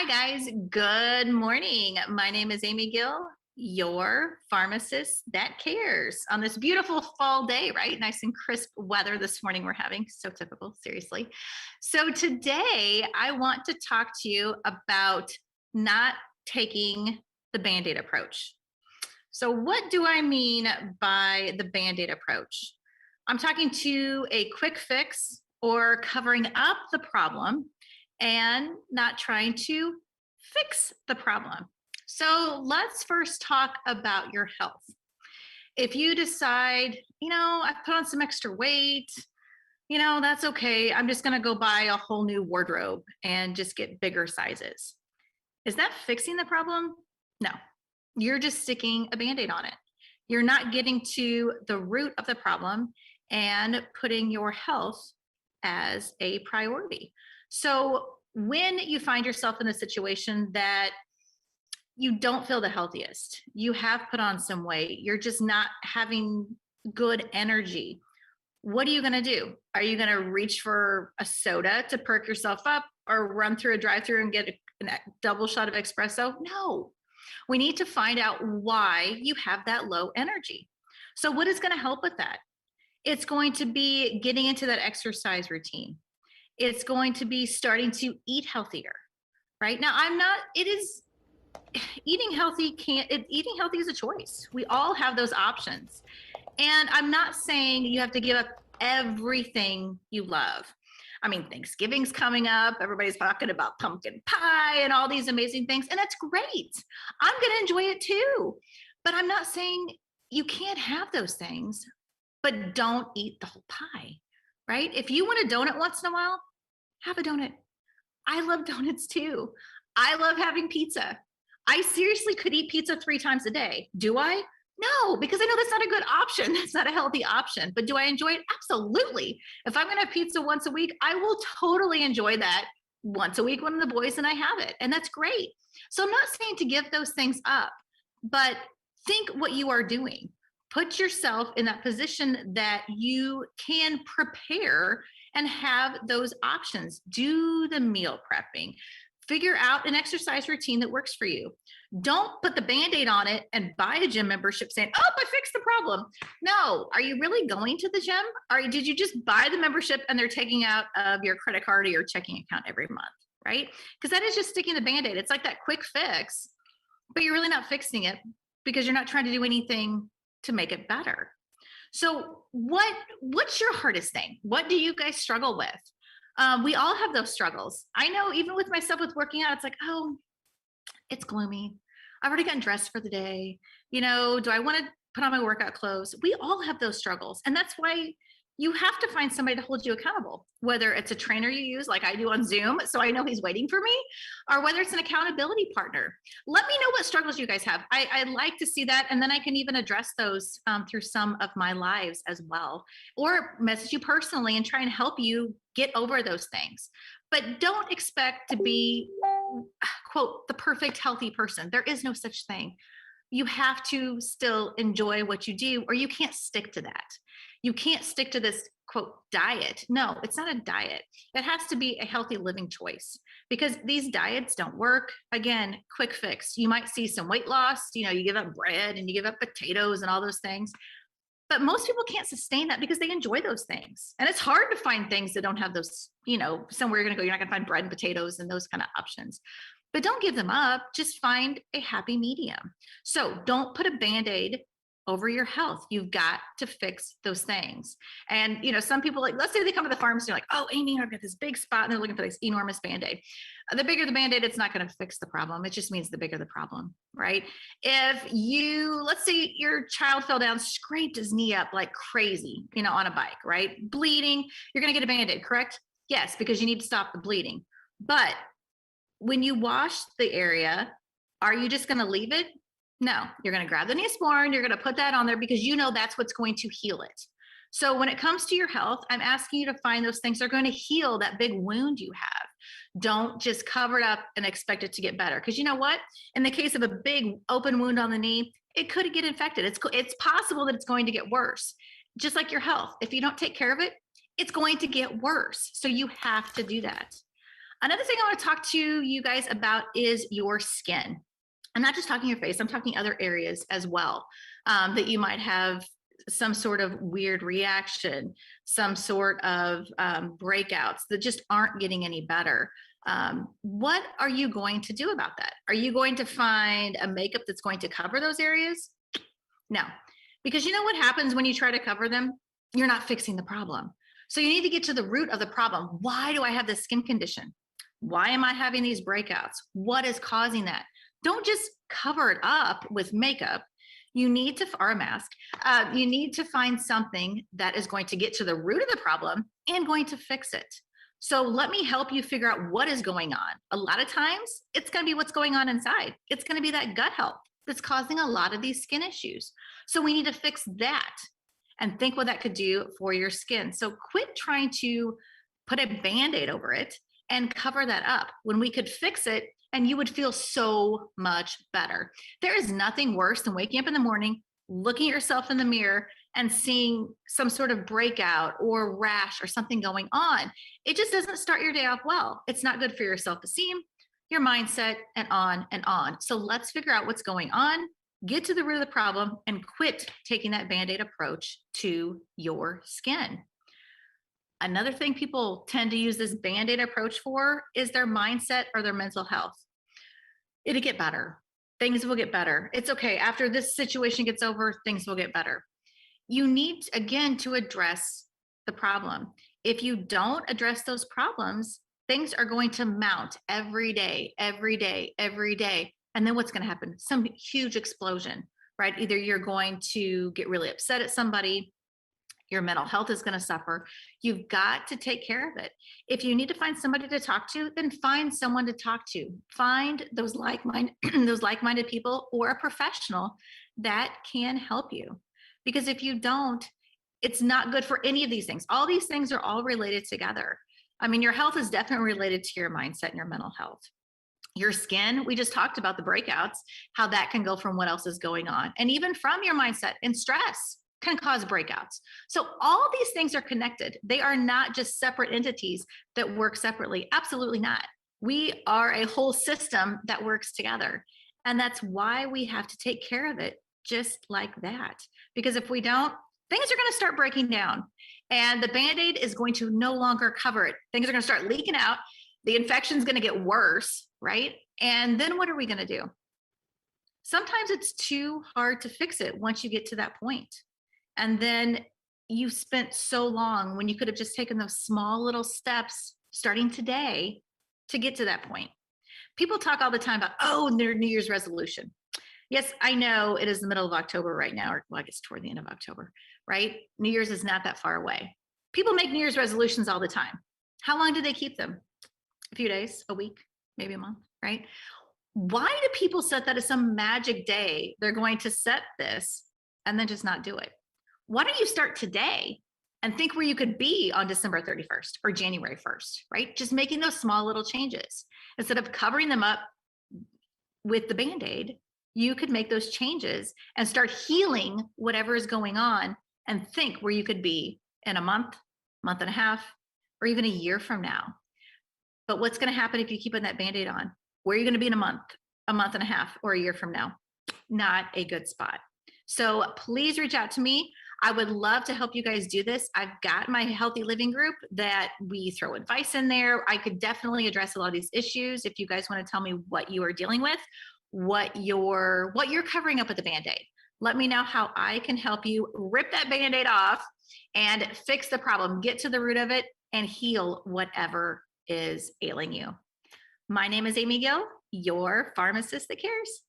Hi, guys. Good morning. My name is Amy Gill, your pharmacist that cares on this beautiful fall day, right? Nice and crisp weather this morning we're having. So typical, seriously. So today I want to talk to you about not taking the bandaid approach. So, what do I mean by the bandaid approach? I'm talking to a quick fix or covering up the problem and not trying to fix the problem. So let's first talk about your health. If you decide, I put on some extra weight, that's okay. I'm just going to go buy a whole new wardrobe and just get bigger sizes. Is that fixing the problem? No, you're just sticking a band aid on it. You're not getting to the root of the problem and putting your health as a priority. So when you find yourself in a situation that you don't feel the healthiest, you have put on some weight, you're just not having good energy, what are you going to do? Are you going to reach for a soda to perk yourself up or run through a drive-through and get a double shot of espresso? No. We need to find out why you have that low energy. So what is going to help with that? It's going to be getting into that exercise routine. It's going to be starting to eat healthier, right? Now, eating healthy is a choice. We all have those options. And I'm not saying you have to give up everything you love. I mean, Thanksgiving's coming up. Everybody's talking about pumpkin pie and all these amazing things. And that's great. I'm going to enjoy it too. But I'm not saying you can't have those things, but don't eat the whole pie, right? If you want a donut once in a while, have a donut. I love donuts too. I love having pizza. I seriously could eat pizza 3 times a day. Do I? No, because I know that's not a good option. That's not a healthy option. But do I enjoy it? Absolutely. If I'm going to have pizza once a week, I will totally enjoy that once a week when the boys and I have it. And that's great. So I'm not saying to give those things up, but think what you are doing. Put yourself in that position that you can prepare and have those options. Do the meal prepping. Figure out an exercise routine that works for you. Don't put the Band-Aid on it and buy a gym membership saying, oh, I fixed the problem. No, are you really going to the gym? Or did you just buy the membership and they're taking out of your credit card or your checking account every month, right? Because that is just sticking the Band-Aid. It's like that quick fix, but you're really not fixing it because you're not trying to do anything to make it better. So what's your hardest thing? What do you guys struggle with? We all have those struggles. I know even with myself with working out, it's like, oh, it's gloomy. I've already gotten dressed for the day. Do I want to put on my workout clothes? We all have those struggles. And that's why you have to find somebody to hold you accountable, whether it's a trainer you use like I do on Zoom, so I know he's waiting for me, or whether it's an accountability partner. Let me know what struggles you guys have. I like to see that. And then I can even address those through some of my lives as well, or message you personally and try and help you get over those things. But don't expect to be, quote, the perfect healthy person. There is no such thing. You have to still enjoy what you do, or you can't stick to that. You can't stick to this, quote, diet. No, it's not a diet. It has to be a healthy living choice because these diets don't work. Again, quick fix. You might see some weight loss. You give up bread and you give up potatoes and all those things. But most people can't sustain that because they enjoy those things. And it's hard to find things that don't have those, somewhere you're going to go. You're not going to find bread and potatoes and those kind of options. But don't give them up. Just find a happy medium. So don't put a Band-Aid over your health. You've got to fix those things. And, some people, like, let's say they come to the pharmacy, like, oh, Amy, I've got this big spot and they're looking for this enormous Band-Aid. The bigger the Band-Aid, it's not going to fix the problem. It just means the bigger the problem, right? Let's say your child fell down, scraped his knee up like crazy, on a bike, right? Bleeding, you're going to get a Band-Aid, correct? Yes, because you need to stop the bleeding. But when you wash the area, are you just going to leave it? No, you're going to grab the Neosporin, you're going to put that on there because that's what's going to heal it. So when it comes to your health, I'm asking you to find those things that are going to heal that big wound you have. Don't just cover it up and expect it to get better. Because you know what? In the case of a big open wound on the knee, it could get infected. It's possible that it's going to get worse. Just like your health. If you don't take care of it, it's going to get worse. So you have to do that. Another thing I want to talk to you guys about is your skin. I'm not just talking your face, I'm talking other areas as well, that you might have some sort of weird reaction, some sort of breakouts that just aren't getting any better. What are you going to do about that? Are you going to find a makeup that's going to cover those areas? No, because you know what happens when you try to cover them? You're not fixing the problem. So you need to get to the root of the problem. Why do I have this skin condition? Why am I having these breakouts? What is causing that? Don't just cover it up with makeup. You need to, or a mask, you need to find something that is going to get to the root of the problem and going to fix it. So let me help you figure out what is going on. A lot of times it's going to be what's going on inside. It's going to be that gut health that's causing a lot of these skin issues. So we need to fix that and think what that could do for your skin. So quit trying to put a band-aid over it and cover that up when we could fix it and you would feel so much better. There is nothing worse than waking up in the morning, looking at yourself in the mirror and seeing some sort of breakout or rash or something going on. It just doesn't start your day off well. It's not good for your self-esteem, your mindset, and on and on. So let's figure out what's going on, get to the root of the problem, and quit taking that band-aid approach to your skin. Another thing people tend to use this band-aid approach for is their mindset or their mental health. It'll get better. Things will get better. It's okay. After this situation gets over, things will get better. You need, again, to address the problem. If you don't address those problems, things are going to mount every day, every day, every day. And then what's going to happen? Some huge explosion, right? Either you're going to get really upset at somebody, your mental health is going to suffer. You've got to take care of it. If you need to find somebody to talk to, then find someone to talk to. Find those like-minded those like-minded people or a professional that can help you. Because if you don't, it's not good for any of these things. All these things are all related together. I mean, your health is definitely related to your mindset and your mental health. Your skin, we just talked about the breakouts, how that can go from what else is going on. And even from your mindset and stress can cause breakouts. So all these things are connected. They are not just separate entities that work separately. Absolutely not. We are a whole system that works together. And that's why we have to take care of it just like that. Because if we don't, things are going to start breaking down and the Band-Aid is going to no longer cover it. Things are going to start leaking out. The infection is going to get worse, right? And then what are we going to do? Sometimes it's too hard to fix it once you get to that point. And then you spent so long when you could have just taken those small little steps starting today to get to that point. People talk all the time about, oh, their New Year's resolution. Yes, I know it is the middle of October right now, or well, I guess toward the end of October, right? New Year's is not that far away. People make New Year's resolutions all the time. How long do they keep them? A few days, a week, maybe a month, right? Why do people set that as some magic day? They're going to set this and then just not do it. Why don't you start today and think where you could be on December 31st or January 1st, right? Just making those small little changes. Instead of covering them up with the Band-Aid, you could make those changes and start healing whatever is going on and think where you could be in a month, month and a half, or even a year from now. But what's going to happen if you keep putting that Band-Aid on? Where are you going to be in a month and a half, or a year from now? Not a good spot. So please reach out to me. I would love to help you guys do this. I've got my healthy living group that we throw advice in there. I could definitely address a lot of these issues. If you guys want to tell me what you are dealing with, what you're covering up with the Band-Aid, let me know how I can help you rip that Band-Aid off and fix the problem, get to the root of it, and heal whatever is ailing you. My name is Amy Gill, your pharmacist that cares.